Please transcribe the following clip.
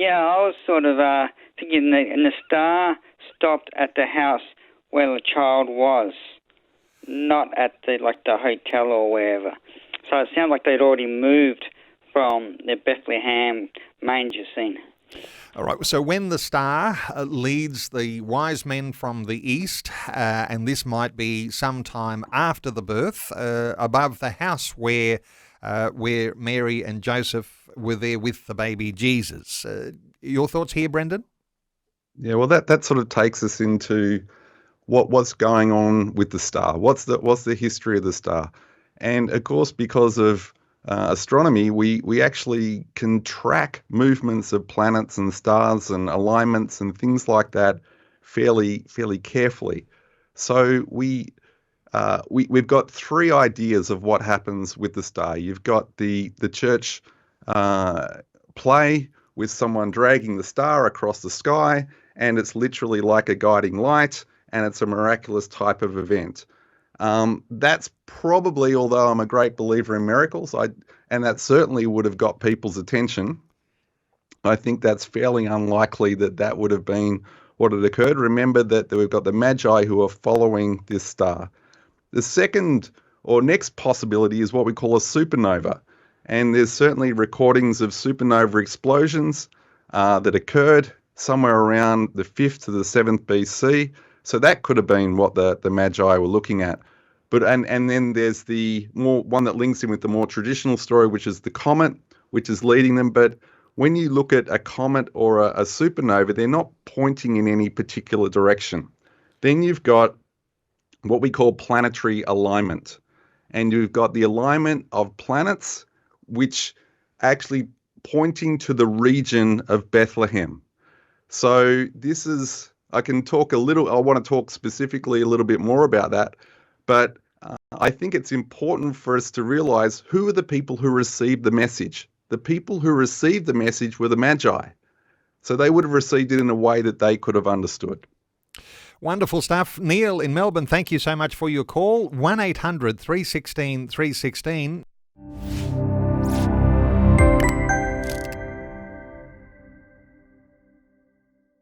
Yeah, I was sort of thinking that, and the star stopped at the house where the child was, not at the hotel or wherever. So it sounds like they'd already moved from the Bethlehem manger scene. All right, so when the star leads the wise men from the east, and this might be sometime after the birth, above the house where Mary and Joseph were there with the baby Jesus. Your thoughts here, Brendan? Yeah, well, that sort of takes us into what's going on with the star. What's the history of the star? And of course, because of astronomy, we actually can track movements of planets and stars and alignments and things like that fairly carefully. So we've got three ideas of what happens with the star. You've got the church play with someone dragging the star across the sky, and it's literally like a guiding light, and it's a miraculous type of event. That's probably, although I'm a great believer in miracles, and that certainly would have got people's attention, I think that's fairly unlikely that would have been what had occurred. Remember that we've got the Magi who are following this star. The second or next possibility is what we call a supernova. And there's certainly recordings of supernova explosions that occurred somewhere around the 5th to the 7th BC. So that could have been what the Magi were looking at. But and then there's the more one that links in with the more traditional story, which is the comet, which is leading them. But when you look at a comet or a supernova, they're not pointing in any particular direction. Then you've got what we call planetary alignment. And you've got the alignment of planets, which actually pointing to the region of Bethlehem. So this is, I want to talk specifically a little bit more about that, but I think it's important for us to realize who are the people who received the message. The people who received the message were the Magi. So they would have received it in a way that they could have understood. Wonderful stuff. Neil in Melbourne, thank you so much for your call. 1-800-316-316.